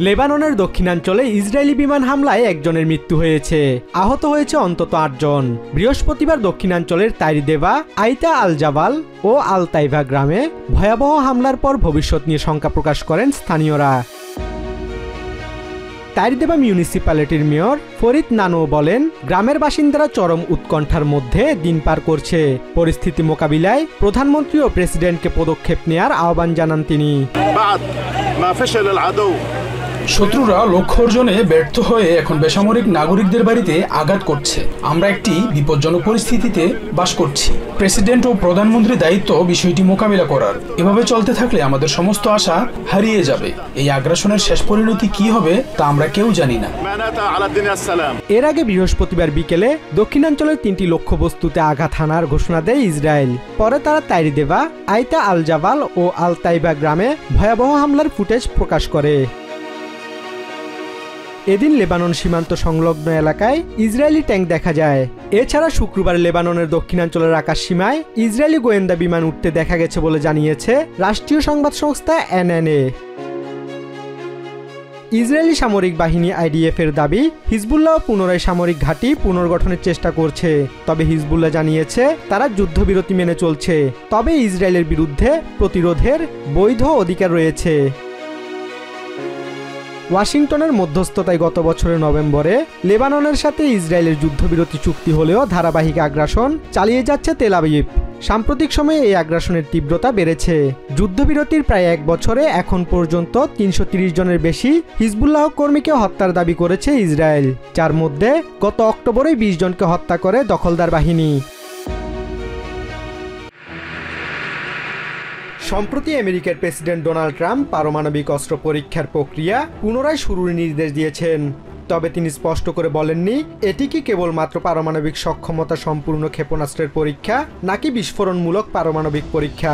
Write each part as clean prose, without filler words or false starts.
লেবাননের দক্ষিণাঞ্চলে ইসরায়েলি বিমান হামলায় একজনের মৃত্যু হয়েছে, আহত হয়েছে অন্তত ৮ জন। বৃহস্পতিবার দক্ষিণাঞ্চলের তাইরিদেবা, আইতা আল জাবাল ও আল তাইভা গ্রামে ভয়াবহ হামলার পর ভবিষ্যৎ নিয়ে শঙ্কা প্রকাশ করেন স্থানীয়রা। তাইরিদেবা মিউনিসিপ্যালিটির মেয়র ফরিদ নানো বলেন, গ্রামের বাসিন্দারা চরম উৎকণ্ঠার মধ্যে দিন পার করছে। পরিস্থিতি মোকাবিলায় প্রধানমন্ত্রী ও প্রেসিডেন্টকে পদক্ষেপ নেয়ার আহ্বান জানান তিনি। শত্রুরা লক্ষ্য অর্জনে ব্যর্থ হয়ে এখন বেসামরিক নাগরিকদের বাড়িতে আঘাত করছে। আমরা একটি বিপজ্জনক পরিস্থিতিতে বাস করছি। প্রেসিডেন্ট ও প্রধানমন্ত্রীর দায়িত্ব বিষয়টি মোকাবিলা করার। এভাবে চলতে থাকলে আমাদের সমস্ত আশা হারিয়ে যাবে। এই আগ্রাসনের শেষ পরিণতি কি হবে তা আমরা কেউ জানি না। এর আগে বৃহস্পতিবার বিকেলে দক্ষিণাঞ্চলের 3টি লক্ষ্যবস্তুতে আঘাত হানার ঘোষণা দেয় ইসরায়েল। পরে তারা তাইরিদেবা, আইতা আল জাবাল ও আল তাইবা গ্রামে ভয়াবহ হামলার ফুটেজ প্রকাশ করে। এদিন লেবানন সীমান্ত সংলগ্ন এলাকায় ইসরায়েলি ট্যাঙ্ক দেখা যায়। এছাড়া শুক্রবার লেবাননের দক্ষিণাঞ্চলের আকাশ সীমায় ইসরায়েলি গোয়েন্দা বিমান উঠতে দেখা গেছে বলে জানিয়েছে রাষ্ট্রীয় সংবাদ সংস্থা এনএনএ। ইসরায়েলি সামরিক বাহিনী আইডিএফ এর দাবি, হিজবুল্লাহ পুনরায় সামরিক ঘাঁটি পুনর্গঠনের চেষ্টা করছে। তবে হিজবুল্লাহ জানিয়েছে তারা যুদ্ধবিরতি মেনে চলছে, তবে ইসরায়েলের বিরুদ্ধে প্রতিরোধের বৈধ অধিকার রয়েছে। ওয়াশিংটনের মধ্যস্থতায় গত বছরের নভেম্বরে লেবাননের সাথে ইসরায়েলের যুদ্ধবিরতি চুক্তি হলেও ধারাবাহিক আগ্রাসন চালিয়ে যাচ্ছে তেল আবিব। সাম্প্রতিক সময়ে এই আগ্রাসনের তীব্রতা বেড়েছে। যুদ্ধবিরতির প্রায় 1 বছরে এখন পর্যন্ত 330 জনের বেশি হিজবুল্লাহ কর্মীকে হত্যার দাবি করেছে ইসরায়েল, যার মধ্যে গত অক্টোবরে 20 জনকে হত্যা করে দখলদার বাহিনী। সম্প্রতি আমেরিকার প্রেসিডেন্ট ডোনাল্ড ট্রাম্প পারমাণবিক অস্ত্র পরীক্ষার প্রক্রিয়া পুনরায় শুরুর নির্দেশ দিয়েছেন। তবে তিনি স্পষ্ট করে বলেননি এটি কি কেবলমাত্র পারমাণবিক সক্ষমতা সম্পূর্ণ ক্ষেপণাস্ত্রের পরীক্ষা নাকি বিস্ফোরণমূলক পারমাণবিক পরীক্ষা।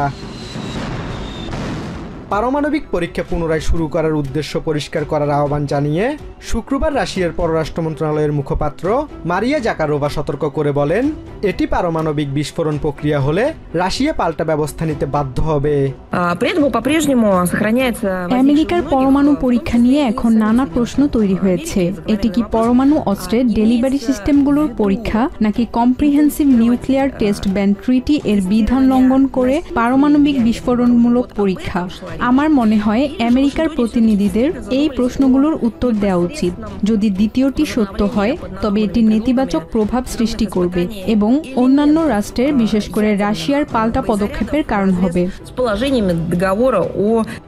পারমাণবিক পরীক্ষা পুনরায় শুরু করার উদ্দেশ্য পরিষ্কার করার আহ্বান জানিয়ে শুক্রবার রাশিয়ার পররাষ্ট্র মন্ত্রণালয়ের মুখপাত্র মারিয়া জাকারোভা সতর্ক করে বলেন, এটি পারমাণবিক বিস্ফোরণ প্রক্রিয়া হলে রাশিয়া পাল্টা ব্যবস্থা নিতে বাধ্য হবে। আমেরিকার পরমাণু পরীক্ষা নিয়ে এখন নানা প্রশ্ন তৈরি হয়েছে। এটি কি পরমাণু অস্ত্রের ডেলিভারি সিস্টেমগুলোর পরীক্ষা নাকি comprehensive nuclear test ban treaty এর বিধান লঙ্ঘন করে পারমাণবিক বিস্ফোরণমূলক পরীক্ষা? আমার মনে হয় আমেরিকার প্রতিনিধিদের এই প্রশ্নগুলোর উত্তর দেওয়া উচিত। যদি দ্বিতীয়টি সত্য হয় তবে এটি নেতিবাচক প্রভাব সৃষ্টি করবে এবং অন্যান্য রাষ্ট্রের, বিশেষ করে রাশিয়ার পাল্টা পদক্ষেপের কারণ হবে।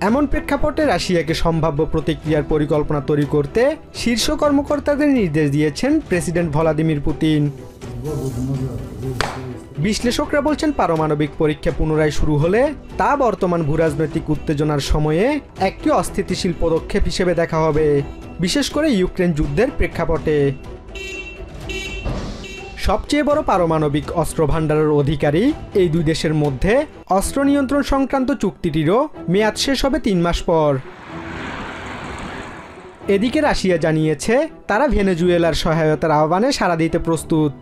এমন প্রেক্ষাপটে রাশিয়াকে সম্ভাব্য প্রতিক্রিয়ার পরিকল্পনা তৈরি করতে শীর্ষ কর্মকর্তাদের নির্দেশ দিয়েছেন প্রেসিডেন্ট ভ্লাদিমির পুতিন। বিশ্লেষকরা বলছেন পারমাণবিক পরীক্ষা পুনরায় শুরু হলে তা বর্তমান ভূরাজনৈতিক উত্তেজনার সময়ে একটি অস্থিতিশীল পদক্ষেপ হিসেবে দেখা হবে, বিশেষ করে ইউক্রেন যুদ্ধের প্রেক্ষাপটে। সবচেয়ে বড় পারমাণবিক অস্ত্র ভাণ্ডারের অধিকারী এই দুই দেশের মধ্যে অস্ত্র নিয়ন্ত্রণ সংক্রান্ত চুক্তিটিরও মেয়াদ শেষ হবে 3 মাস পর। এদিকে রাশিয়া জানিয়েছে তারা ভেনেজুয়েলার সহায়তার আহ্বানে সাড়া দিতে প্রস্তুত।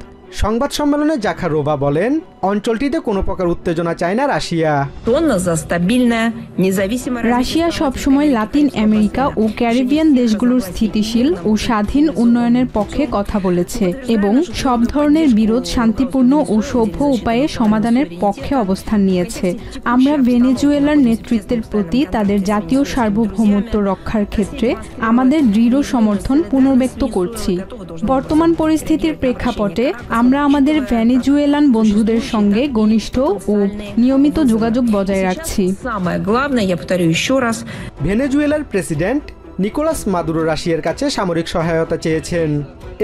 সংবাদ সম্মেলনে জাকারোভা বলেন, অঞ্চলটিতে কোনো প্রকার উত্তেজনা চায় না রাশিয়া। রাশিয়া সবসময় লাতিন আমেরিকা ও ক্যারিবিয়ান দেশগুলোর স্থিতিশীল ও স্বাধীন উন্নয়নের পক্ষে কথা বলেছে এবং সব ধরনের বিরোধ শান্তিপূর্ণ ও সভ্য উপায়ে সমাধানের পক্ষে অবস্থান নিয়েছে। আমরা ভেনেজুয়েলার নেতৃত্বের প্রতি তাদের জাতীয় সার্বভৌমত্ব রক্ষার ক্ষেত্রে আমাদের দৃঢ় সমর্থন পুনর্ব্যক্ত করছি। বর্তমান পরিস্থিতির প্রেক্ষাপটে আমরা আমাদের ভেনেজুয়েলান বন্ধুদের সঙ্গে ঘনিষ্ঠ ও নিয়মিত যোগাযোগ বজায় রাখছি। ভেনেজুয়েলার প্রেসিডেন্ট নিকোলাস মাদুরো রাশিয়ার কাছে সামরিক সহায়তা চেয়েছেন।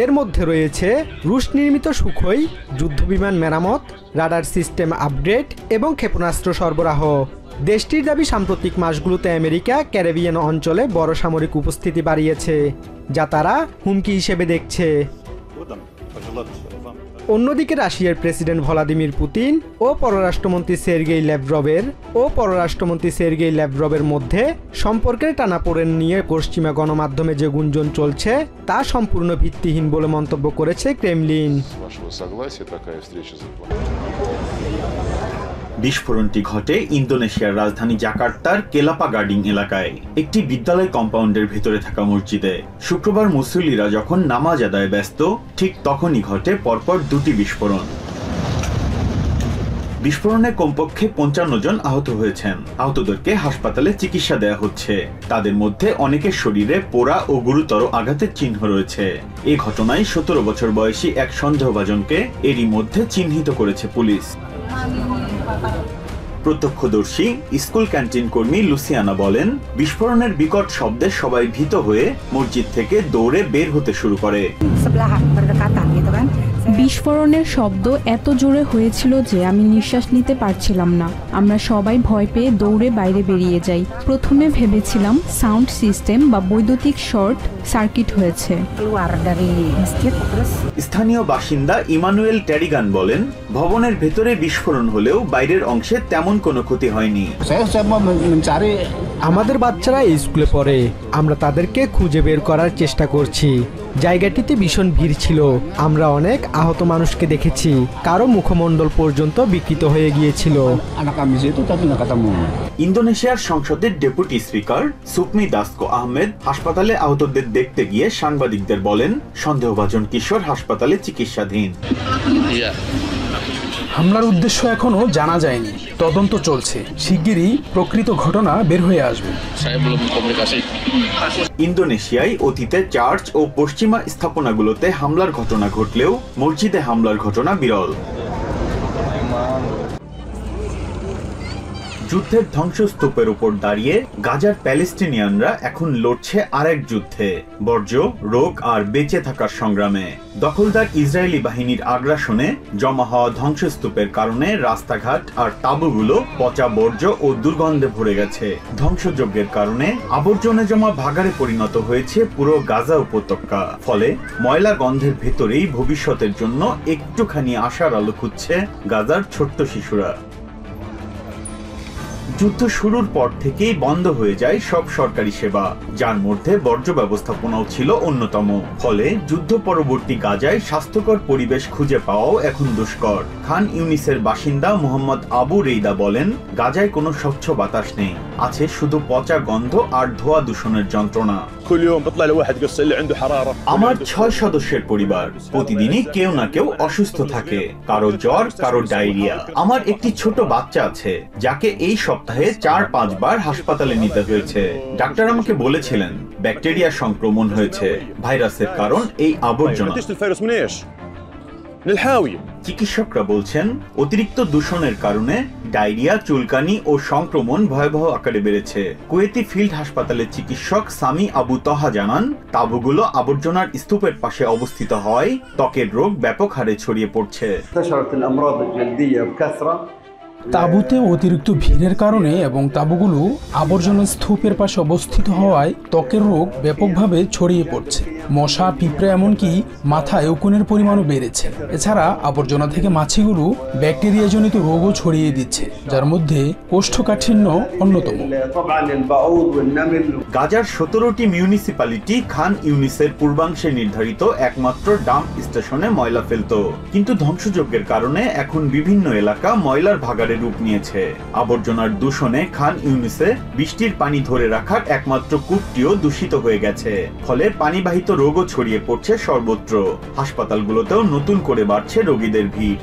এর মধ্যে রয়েছে রুশ নির্মিত সুখোই যুদ্ধবিমান মেরামত, রাডার সিস্টেম আপগ্রেড এবং ক্ষেপণাস্ত্র সরবরাহ। দেশটির দাবি সাম্প্রতিক মাসগুলোতে আমেরিকা ক্যারিবিয়ান অঞ্চলে বড় সামরিক উপস্থিতি বাড়িয়েছে, যা তারা হুমকি হিসেবে দেখছে। অন্যদিকে রাশিয়ার প্রেসিডেন্ট ভ্লাদিমির পুতিন ও পররাষ্ট্রমন্ত্রী সের্গেই ল্যাভরভের মধ্যে সম্পর্কের টানাপোড়েন নিয়ে পশ্চিমা গণমাধ্যমে যে গুঞ্জন চলছে তা সম্পূর্ণ ভিত্তিহীন বলে মন্তব্য করেছে ক্রেমলিন। বিস্ফোরণটি ঘটে ইন্দোনেশিয়ার রাজধানী জাকার্তার কেলাপা গার্ডিং এলাকায় একটি বিদ্যালয় কম্পাউন্ডের ভেতরে থাকা মসজিদে। শুক্রবার মুসল্লিরা যখন নামাজ আদায়ে ব্যস্ত, ঠিক তখনই ঘটে পরপর দুটি বিস্ফোরণ। বিস্ফোরণে কমপক্ষে ৫৫ জন আহত হয়েছেন। আহতদেরকে হাসপাতালে চিকিৎসা দেয়া হচ্ছে। তাদের মধ্যে অনেকের শরীরে পোড়া ও গুরুতর আঘাতের চিহ্ন রয়েছে। এই ঘটনায় ১৭ বছর বয়সী এক সন্দেহভাজনকে এরই মধ্যে চিহ্নিত করেছে পুলিশ। প্রত্যক্ষদর্শী স্কুল ক্যান্টিন কর্মী লুসিয়ানা বলেন, বিস্ফোরণের বিকট শব্দে সবাই ভীত হয়ে মসজিদ থেকে দৌড়ে বের হতে শুরু করে। বিস্ফোরণের শব্দ এত জোরে হয়েছিল যে আমি নিঃশ্বাস নিতে পারছিলাম না। আমরা সবাই ভয় পেয়ে দৌড়ে বাইরে বেরিয়ে যাই। প্রথমে ভেবেছিলাম সাউন্ড সিস্টেম বা বৈদ্যুতিক শর্ট সার্কিট হয়েছে। স্থানীয় বাসিন্দা ইমানুয়েল ট্যারিগান বলেন, ভবনের ভেতরে বিস্ফোরণ হলেও বাইরের অংশে তেমন কোনো ক্ষতি হয়নি। আমাদের বাচ্চারা এই স্কুলে পড়ে, আমরা তাদেরকে খুঁজে বের করার চেষ্টা করছি। জায়গাটিতে ভীষণ ভিড় ছিল। আমরা অনেক আহত মানুষকে দেখেছি, কারো মুখমণ্ডল পর্যন্ত বিকৃত হয়ে গিয়েছিল। ইন্দোনেশিয়ার সংসদের ডেপুটি স্পিকার সুপমি দাসকো আহমেদ হাসপাতালে আহতদের দেখতে গিয়ে সাংবাদিকদের বলেন, সন্দেহভাজন কিশোর হাসপাতালে চিকিৎসাধীন। হামলার উদ্দেশ্য এখনো জানা যায়নি, তদন্ত চলছে। শিগগিরই প্রকৃত ঘটনা বের হয়ে আসবে। ইন্দোনেশিয়ায় অতীতে চার্চ ও পশ্চিমা স্থাপনাগুলোতে হামলার ঘটনা ঘটলেও মসজিদে হামলার ঘটনা বিরল। যুদ্ধের ধ্বংসস্তূপের উপর দাঁড়িয়ে গাজার প্যালেস্টিনিয়ানরা এখন লড়ছে আরেক যুদ্ধে, বর্জ্য, রোগ আর বেঁচে থাকার সংগ্রামে। দখলদার ইসরায়েলি বাহিনীর আগ্রাসনে জমা হওয়া ধ্বংসস্তূপের কারণে রাস্তাঘাট আর তাঁবুগুলো পচা বর্জ্য ও দুর্গন্ধে ভরে গেছে। ধ্বংসযজ্ঞের কারণে আবর্জনা জমা ভাগাড়ে পরিণত হয়েছে পুরো গাজা উপত্যকা। ফলে ময়লা গন্ধের ভেতরেই ভবিষ্যতের জন্য একটুখানি আশার আলো খুঁজছে গাজার ছোট্ট শিশুরা। যুদ্ধ শুরুর পর থেকেই বন্ধ হয়ে যায় সব সরকারি সেবা, যার মধ্যে বর্জ্য ব্যবস্থাপনাও ছিল অন্যতম। ফলে যুদ্ধ পরবর্তী গাজায় স্বাস্থ্যকর পরিবেশ খুঁজে পাওয়াও এখন দুষ্কর। খান ইউনিসের বাসিন্দা মোহাম্মদ আবু রেইদা বলেন, গাজায় কোনো স্বচ্ছ বাতাস নেই, আছে শুধু পচা গন্ধ আর ধোয়া দূষণের যন্ত্রণা। আমার ৬ সদস্যের পরিবার, প্রতিদিনই কেউ না কেউ অসুস্থ থাকে, কারো জ্বর, কারো ডায়রিয়া। আমার একটি ছোট বাচ্চা আছে যাকে এই সপ্তাহে ৪-৫ বার হাসপাতালে নিতে হয়েছে। ডাক্তার আমাকে বলেছিলেন ব্যাকটেরিয়া সংক্রমণ হয়েছে, ভাইরাসের কারণ এই আবর্জনা। চিকিৎসকরা বলছেন, অতিরিক্ত দূষণের কারণে ডায়রিয়া, চুলকানি ও সংক্রমণ ভয়াবহ আকারে বেড়েছে। কুয়েতি ফিল্ড হাসপাতালের চিকিৎসক সামি আবু তহা জানান, তাঁবুগুলো আবর্জনার স্তূপের পাশে অবস্থিত হয় ত্বকের রোগ ব্যাপক হারে ছড়িয়ে পড়ছে। তাঁবুতে অতিরিক্ত ভিড়ের কারণে এবং তাঁবুগুলো আবর্জনার স্তূপের পাশে অবস্থিত হওয়ায় ত্বকের রোগ ব্যাপকভাবে ছড়িয়ে পড়ছে। মশা, পিঁপড়ে, এমনকি মাথায় উকুনের পরিমাণও বেড়েছে। এছাড়া আবর্জনা থেকে মাছিগুলো ব্যাকটেরিয়াজনিত রোগও ছড়িয়ে দিচ্ছে, যার মধ্যে কোষ্ঠকাঠিন্য অন্যতম। গাজার ১৭টি মিউনিসিপ্যালিটি খান ইউনিসের পূর্বাংশে নির্ধারিত একমাত্র ডাম্প স্টেশনে ময়লা ফেলত, কিন্তু ধ্বংসযজ্ঞের কারণে এখন বিভিন্ন এলাকা ময়লার ভাগাড়ে রূপ নিয়েছে। আবর্জনার দূষণে খান ইউনিসে বৃষ্টির পানি ধরে রাখার একমাত্র কূপটিও দূষিত হয়ে গেছে। ফলে পানিবাহিত রোগও ছড়িয়ে পড়ছে সর্বত্র। হাসপাতালগুলোতেও নতুন করে বাড়ছে রোগীদের ভিড়।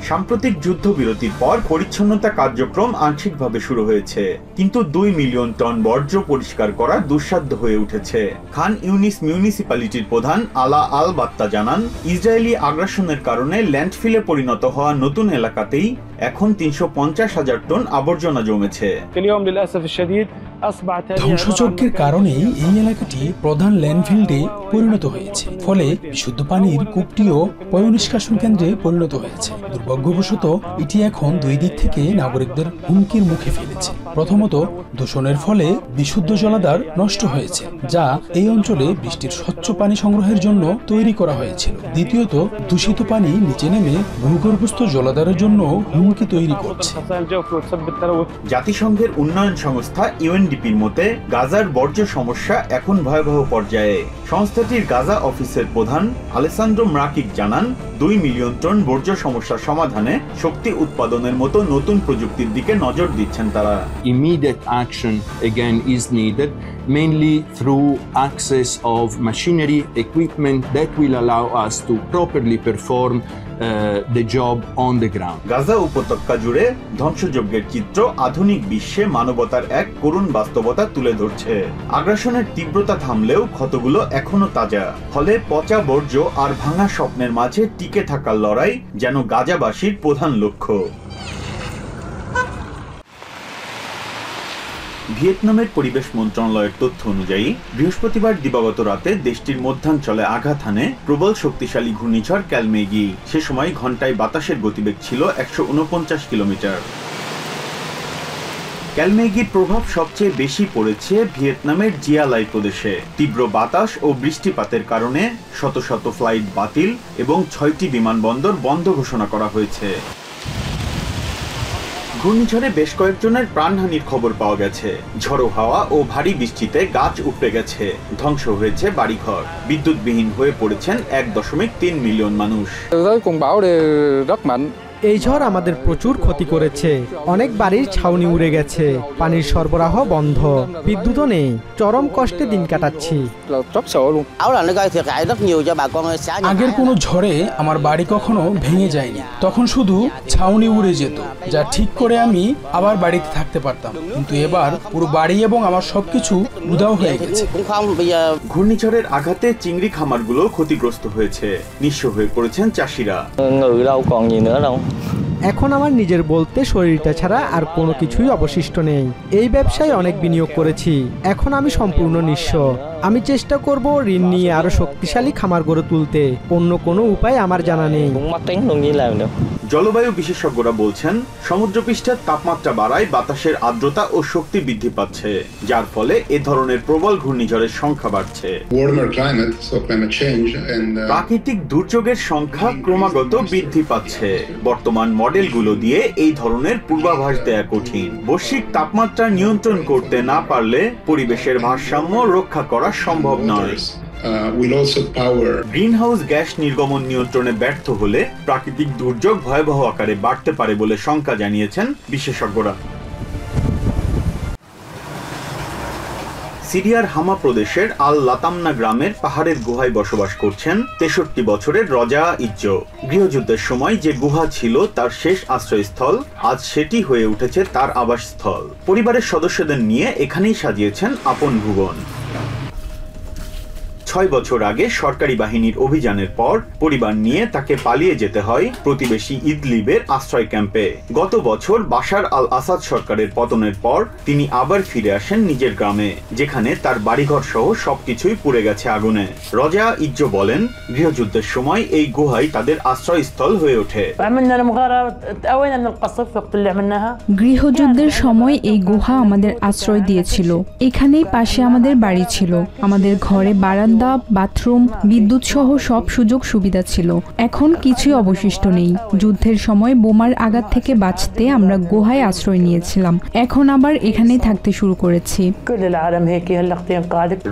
সাম্প্রতিক যুদ্ধবিরতির পর পরিচ্ছন্নতা কার্যক্রম আংশিকভাবে শুরু হয়েছে, কিন্তু ২ মিলিয়ন টন বর্জ্য পরিষ্কার করা দুঃসাধ্য হয়ে উঠেছে। খান ইউনিস মিউনিসিপ্যালিটির প্রধান আলা আল বাত্তা জানান, ইসরায়েলি আগ্রাসনের কারণে ল্যান্ডফিলে পরিণত হওয়া নতুন এলাকাতেই এখন ৩৫০,০০০ টন আবর্জনা জমেছে। ধ্বংসযজ্ঞের কারণেই এই এলাকাটি প্রধান ল্যান্ডফিল্ডে পরিণত হয়েছে। ফলে বিশুদ্ধ পানির কূপটিও পয়ঃনিষ্কাশন কেন্দ্রে পরিণত হয়েছে। দুর্ভাগ্যবশত এটি এখন দুই দিক থেকে নাগরিকদের হুমকির মুখে ফেলেছে। প্রথমত, দূষণের ফলে বিশুদ্ধ জলাধার নষ্ট হয়েছে, যা এই অঞ্চলে বৃষ্টির স্বচ্ছ পানি সংগ্রহের জন্য তৈরি করা হয়েছিল। দ্বিতীয়ত, দূষিত পানি নিচে নেমে ভূগর্ভস্থ জলাধারের জন্য হুমকি তৈরি করছে। জাতিসংঘের উন্নয়ন সংস্থা ইউএনডিপি ইউএনডিপির মতে গাজার বর্জ্য সমস্যা এখন ভয়াবহ পর্যায়ে। সংস্থাটির গাজা অফিসের প্রধান আলেসান্দ্রো ম্রাকিক জানান, 2 মিলিয়ন টন বর্জ্য সমস্যার সমাধানে শক্তি উৎপাদনের মতো নতুন প্রযুক্তির দিকে নজর দিচ্ছেন তারা। Immediate action again is needed, mainly through access of machinery, equipment that will allow us to properly perform the job on the ground. Gaza উপত্যকা জুড়ে ধ্বংসযজ্ঞের চিত্র আধুনিক বিশ্বে মানবতার এক করুণ বাস্তবতা তুলে ধরছে। আগ্রাসনের তীব্রতা থামলেও ক্ষতগুলো এখনো তাজা। ফলে পচা বর্জ্য আর ভাঙা স্বপ্নের মাঝে টিকে থাকার লড়াই যেন গাজাবাসীর প্রধান লক্ষ্য। ভিয়েতনামের পরিবেশ মন্ত্রণালয়ের তথ্য অনুযায়ী বৃহস্পতিবার দিবাগত রাতে দেশটির মধ্যাঞ্চলে আঘাত হানে প্রবল শক্তিশালী ঘূর্ণিঝড় ক্যালমেগি। সে সময় ঘন্টায় বাতাসের গতিবেগ ছিল 149 কিলোমিটার। ক্যালমেগির প্রভাব সবচেয়ে বেশি পড়েছে ভিয়েতনামের জিয়ালাই প্রদেশে। তীব্র বাতাস ও বৃষ্টিপাতের কারণে শত শত ফ্লাইট বাতিল এবং 6টি বিমানবন্দর বন্ধ ঘোষণা করা হয়েছে। ঘূর্ণিঝড়ে বেশ কয়েকজনের প্রাণহানির খবর পাওয়া গেছে। ঝড়ো হাওয়া ও ভারী বৃষ্টিতে গাছ উপড়ে গেছে, ধ্বংস হয়েছে বাড়িঘর, বিদ্যুৎবিহীন হয়ে পড়েছেন 1.3 মিলিয়ন মানুষ। এই ঝড় আমাদের প্রচুর ক্ষতি করেছে। অনেক বাড়ির ছাউনি উড়ে গেছে, পানির সরবরাহ বন্ধ, বিদ্যুৎও নেই। চরম কষ্টে দিন কাটাচ্ছি। আগের কোনো ঝড়ে আমার বাড়ি কখনো ভেঙে যায়নি, তখন শুধু ছাউনি উড়ে যেত, যা ঠিক করে আমি আবার বাড়িতে থাকতে পারতাম। কিন্তু এবার পুরো বাড়ি এবং আমার সবকিছু উধাও হয়ে গেছে। ঘূর্ণিঝড়ের আঘাতে চিংড়ি খামারগুলো ক্ষতিগ্রস্ত হয়েছে, নিঃস্ব হয়ে পড়েছেন চাষিরা। এখন আমার নিজের বলতে শরীরটা ছাড়া আর কোনো কিছুই অবশিষ্ট নেই। এই ব্যবসায় অনেক বিনিয়োগ করেছি, এখন আমি সম্পূর্ণ নিঃস্ব। আমি চেষ্টা করব ঋণ নিয়ে আরো শক্তিশালী খামার গড়ে তুলতে। অন্য কোনো উপায় আমার জানা নেই। জলবায়ু বিশেষজ্ঞরা বলছেন, সমুদ্রপৃষ্ঠের তাপমাত্রা বাড়ায় বাতাসের আর্দ্রতা ও শক্তি বৃদ্ধি পাচ্ছে, যার ফলে এ ধরনের প্রবল ঘূর্ণিঝড়ের সংখ্যা বাড়ছে। প্রাকৃতিক দুর্যোগের সংখ্যা ক্রমাগত বৃদ্ধি পাচ্ছে। বর্তমান মডেলগুলো দিয়ে এই ধরনের পূর্বাভাস দেয়া কঠিন। বৈশ্বিক তাপমাত্রা নিয়ন্ত্রণ করতে না পারলে পরিবেশের ভারসাম্য রক্ষা করা সম্ভব নয়। গ্রিনহাউস গ্যাস নির্গমন নিয়ন্ত্রণে ব্যর্থ হলে প্রাকৃতিক দুর্যোগ ভয়াবহ আকারে বাড়তে পারে বলে শঙ্কা জানিয়েছেন বিশেষজ্ঞরা। সিরিয়ার হামা প্রদেশের আল লাতামনা গ্রামের পাহাড়ের গুহায় বসবাস করছেন 63 বছরের রজা ইজ্জো। গৃহযুদ্ধের সময় যে গুহা ছিল তার শেষ আশ্রয়স্থল, আজ সেটি হয়ে উঠেছে তার আবাসস্থল। পরিবারের সদস্যদের নিয়ে এখানেই সাজিয়েছেন আপন ভুবন। 6 বছর আগে সরকারি বাহিনীর অভিযানের পর পরিবার নিয়ে তাকে পালিয়ে যেতে হয় প্রতিবেশী ইদলিবের আশ্রয় ক্যাম্পে। গত বছর বাশার আল আসাদ সরকারের পতনের পর তিনি আবার ফিরে আসেন নিজের গ্রামে, যেখানে তার বাড়িঘর সহ সবকিছুই পুড়ে গেছে আগুনে। রজা ইজ্জো বলেন, গৃহযুদ্ধের সময় এই গুহাই তাদের আশ্রয়স্থল হয়ে ওঠে। গৃহযুদ্ধের সময় এই গুহা আমাদের আশ্রয় দিয়েছিল। এখানেই পাশে আমাদের বাড়ি ছিল। আমাদের ঘরে বারান্দা, বাথরুম, বিদ্যুৎ সহ সব সুযোগ সুবিধা ছিল। এখন কিছুই অবশিষ্ট নেই। যুদ্ধের সময় বোমার আঘাত থেকে বাঁচতে আমরা গুহায় আশ্রয় নিয়েছিলাম, এখন আবার এখানেই থাকতে শুরু করেছি।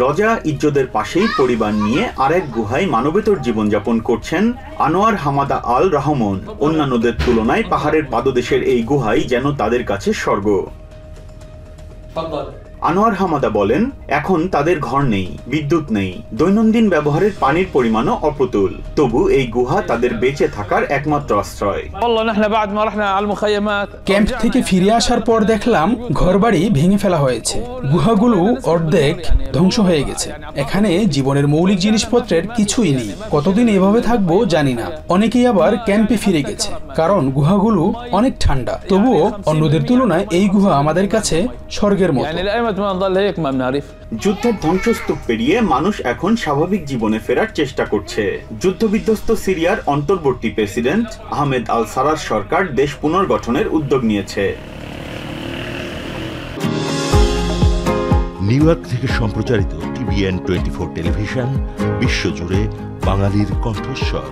রজা ইজ্জোদের পাশেই পরিবার নিয়ে আরেক গুহায় মানবেতর জীবনযাপন করছেন আনোয়ার হামাদা আল রহমান। অন্যান্যদের তুলনায় পাহাড়ের পাদদেশের এই গুহাই যেন তাদের কাছে স্বর্গ। আনোয়ার হামাদা বলেন, এখন তাদের ঘর নেই, বিদ্যুৎ নেই, দৈনন্দিন ব্যবহারের পানির পরিমাণও অপ্রতুল। তবু এই গুহা তাদের বেঁচে থাকার একমাত্র আশ্রয়। ক্যাম্প থেকে ফিরে আসার পর দেখলাম ঘরবাড়ি ভেঙে ফেলা হয়েছে, গুহাগুলো অর্ধেক ধ্বংস হয়ে গেছে। এখানে জীবনের মৌলিক জিনিসপত্রের কিছুই নেই। কতদিন এভাবে থাকবো জানি না। অনেকেই আবার ক্যাম্পে ফিরে গেছে, কারণ গুহাগুলো অনেক ঠান্ডা। তবুও অন্যদের তুলনায় এই গুহা আমাদের কাছে স্বর্গের মতো। যুদ্ধের ধ্বংসস্তূপ পেরিয়ে মানুষ এখন স্বাভাবিক জীবনে ফেরার চেষ্টা করছে। যুদ্ধবিধ্বস্ত সিরিয়ার অন্তর্বর্তী প্রেসিডেন্ট আহমেদ আল সারার সরকার দেশ পুনর্গঠনের উদ্যোগ নিয়েছে। নিউ ইয়র্ক থেকে সম্প্রচারিত TVN 24 টেলিভিশন বিশ্বজুড়ে বাঙালির কণ্ঠস্বর।